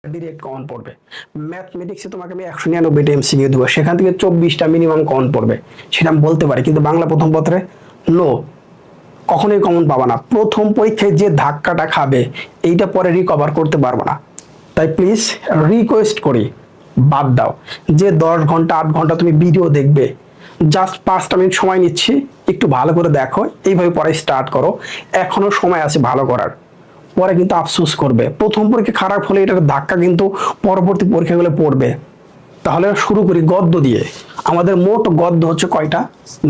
Direct common পড়বে। ম্যাথমেটিক্সে তোমাকে আমি 199টা এমসিকিউ দেবো, সেখান থেকে 24টা মিনিমাম কমন পড়বে, সেটা আমি বলতে পারি। কিন্তু বাংলা প্রথম পত্রে নো, কখনোই কমন পাবা না। প্রথম পরীক্ষায় যে ধাক্কাটা খাবে এইটা পরে রিকভার করতে পারবো না। তাই প্লিজ রিকোয়েস্ট করি, বাদ দাও। যে 10 ঘন্টা 8 ঘন্টা তুমি ভিডিও দেখবে, জাস্ট 5টা মিনিট সময় নিচ্ছি, একটু ভালো করে দেখো, এইভাবে পড়াই স্টার্ট করো। এখনো সময় আছে ভালো করার, পরে কিন্তু আফসোস করবে। প্রথম পরীক্ষা খারাপ হলে এটার ধাক্কা কিন্তু পরবর্তী পরীক্ষাগুলো পড়বে। তাহলে শুরু করি গদ্য দিয়ে। আমাদের মোট গদ্য হচ্ছে কয়টা?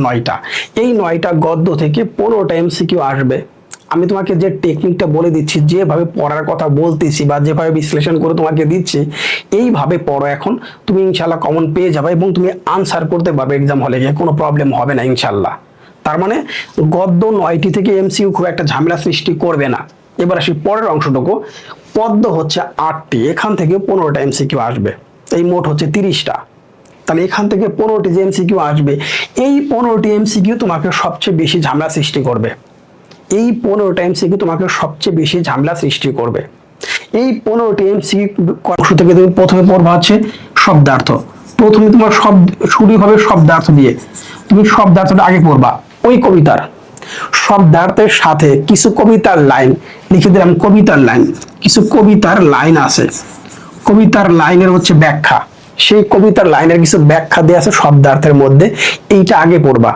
9টা। এই 9টা গদ্য থেকে 15টা এমসিকিউ আসবে। আমি তোমাকে যে টেকনিকটা বলে দিচ্ছি, যেভাবে পড়ার কথা বলতেছি বা যেভাবে বিশ্লেষণ করে তোমাকে দিচ্ছি, এইভাবে পড়ো। এখন তুমি ইনশাল্লাহ কমন পেয়ে যাবে এবং তুমি আনসার করতে পারবে এক্সাম হলে গিয়ে, কোনো প্রবলেম হবে না ইনশাল্লাহ। তার মানে গদ্য 9টি থেকে এমসিকিউ খুব একটা ঝামেলা সৃষ্টি করবে না। এবার আসি পরের অংশটুকু। পদ্য হচ্ছে 8টি, এখান থেকে 15টা এমসিকিউ আসবে। এই মোট হচ্ছে 30টা। তাহলে এখান থেকে 15টি যে এমসিকিউ আসবে, এই 15টি এমসিকিউ তোমাকে সবচেয়ে বেশি ঝামেলা সৃষ্টি করবে। এই 15টা এমসিকিউ তোমাকে সবচেয়ে বেশি ঝামেলা সৃষ্টি করবে। এই 15টি এমসিকিউ অংশ থেকে তুমি প্রথমে পড়বা হচ্ছে শব্দার্থ। প্রথমে তোমার শুরু হবে শব্দার্থ দিয়ে। তুমি শব্দার্থটা আগে পড়বা ওই কবিতার। শব্দার্থের সাথে কিছু কবিতার লাইন লিখে দিলাম। কবিতার লাইন, কিছু কবিতার লাইন আছে, কবিতার লাইনের হচ্ছে ব্যাখ্যা। সেই কবিতার লাইনের কিছু ব্যাখ্যা দেওয়া আছে শব্দার্থের মধ্যে, এইটা আগে পড়বা।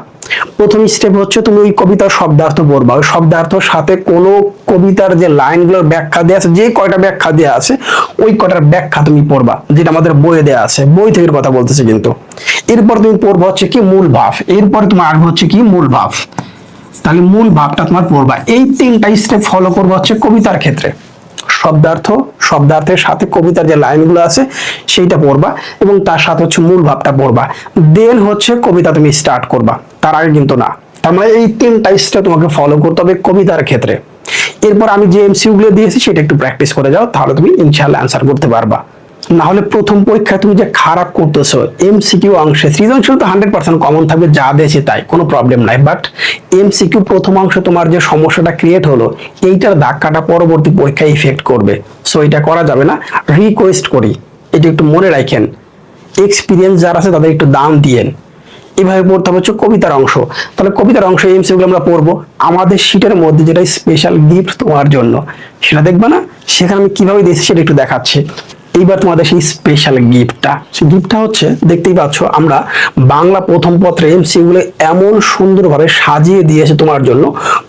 প্রথম স্টেপ হচ্ছে তুমি ওই কবিতার শব্দার্থ পড়বা। ওই শব্দার্থর সাথে কোনো কবিতার যে লাইনগুলোর ব্যাখ্যা দেওয়া আছে, যে কয়টা ব্যাখ্যা দেওয়া আছে ওই কয়টার ব্যাখ্যা তুমি পড়বা, যেটা আমাদের বইয়ে দেওয়া আছে। বই থেকে কথা বলতেছে কিন্তু। এরপর তুমি পড়বা হচ্ছে কি মূল ভাব। এরপরে তোমার আসবে হচ্ছে কি মূল ভাব। তাহলে মূল ভাবটা তোমার পড়বা। এই 3টা স্টেপ ফলো করবা হচ্ছে কবিতার ক্ষেত্রে। শব্দার্থ, শব্দার্থের সাথে কবিতার যে লাইনগুলো আছে সেইটা পড়বা এবং তার সাথে হচ্ছে মূল ভাবটা পড়বা। দেন হচ্ছে কবিতা তুমি স্টার্ট করবা, তার আগে কিন্তু না। তার মানে এই 3টা স্টেপ তোমাকে ফলো করতে হবে কবিতার ক্ষেত্রে। এরপর আমি যে এমসিকিউ গুলো দিয়েছি সেটা একটু প্র্যাকটিস করে যাও, তাহলে তুমি ইনশাআল্লাহ অ্যান্সার করতে পারবা। না হলে প্রথম পরীক্ষায় তুমি যে খারাপ করতেছো, এমসিকিউ অংশে সৃজনশীল তো 100% কমন থাকবে, যা দিয়েছি তাই, কোনো প্রবলেম নাই। বাট এমসিকিউ প্রথম অংশে তোমার যে সমস্যাটা ক্রিয়েট হলো, এইটার ধাক্কাটা পরবর্তী পরীক্ষায় ইফেক্ট করবে। সো এটা করা যাবে না। রিকোয়েস্ট করি এটা একটু মনে রাখেন। এক্সপিরিয়েন্স যারা আছে তাদের একটু দাম দিয়েন। এভাবে পড়তে হবে হচ্ছে কবিতার অংশ। তাহলে কবিতার অংশ এমসিকিউ আমরা পড়বো। আমাদের শীটের মধ্যে যেটা স্পেশাল গিফট তোমার জন্য, সেটা দেখবা না? সেখানে আমি কিভাবে দিয়েছি সেটা একটু দেখাচ্ছি। এইবার তোমাদের সেই স্পেশাল গিফটটা, সেই গিফটটা হচ্ছে দেখতেই পাচ্ছ, আমরা বাংলা প্রথম পত্রে এমসিকিউ গুলো এমন সুন্দরভাবে সাজিয়ে দিয়েছে তোমার জন্য।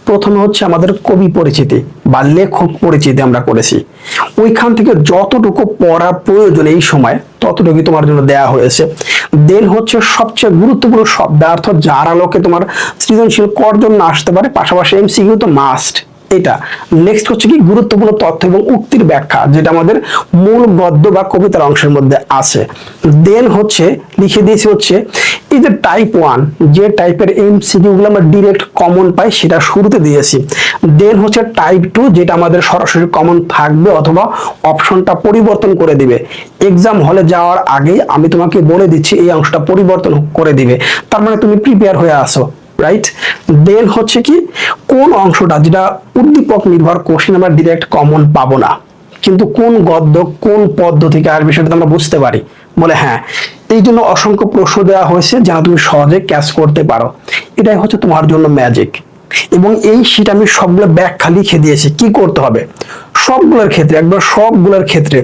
প্রথমে হচ্ছে আমাদের কবি পরিচিতি বা লেখক পরিচিতি আমরা করেছি। ওইখান থেকে যতটুকু পড়া প্রয়োজন এই সময় ততটুকুই তোমার জন্য দেয়া হয়েছে। দেন হচ্ছে সবচেয়ে গুরুত্বপূর্ণ শব্দার্থ, যার আলোকে তোমার সৃজনশীল কর জন্য আসতে পারে, পাশাপাশি এমসিকিউ তো মাস্ট। এটা নেক্সট হচ্ছে কি গুরুত্বপূর্ণ তথ্য এবং উক্তির ব্যাখ্যা, যেটা আমাদের মূল গদ্য বা কবিতার অংশের মধ্যে আছে। দেন হচ্ছে লিখে দিয়েছি হচ্ছে এই যে টাইপ 1, যে টাইপের এমসিকিউ গুলো আমরা ডিরেক্ট কমন পাই সেটা শুরুতে দিয়েছি। দেন হচ্ছে টাইপ 2, যেটা আমাদের সরাসরি কমন থাকবে অথবা অপশনটা পরিবর্তন করে দিবে। এক্সাম হলে যাওয়ার আগে আমি তোমাকে বলে দিচ্ছি এই অংশটা পরিবর্তন করে দিবে, তার মানে তুমি প্রিপেয়ার হয়ে আসো, রাইট? দেন হচ্ছে কি কোন অংশটা, যেটা উদ্দীপক নির্ভর কোশ্চেন আমরা ডিরেক্ট কমন পাবো না, কিন্তু কোন গদ্য কোন পদ্য থেকে আসবে সেটা আমরা বুঝতে পারি বলে, হ্যাঁ এই জন্য অসংখ্য প্রশ্ন দেওয়া হয়েছে যেন তুমি সহজে ক্যাচ করতে পারো। এটাই হচ্ছে তোমার জন্য ম্যাজিক। এবং এই শীট আমি সবগুলো ব্যাখ্যা লিখে দিয়েছি কি করতে হবে সবগুলোর ক্ষেত্রে, একবার সবগুলোর ক্ষেত্রে।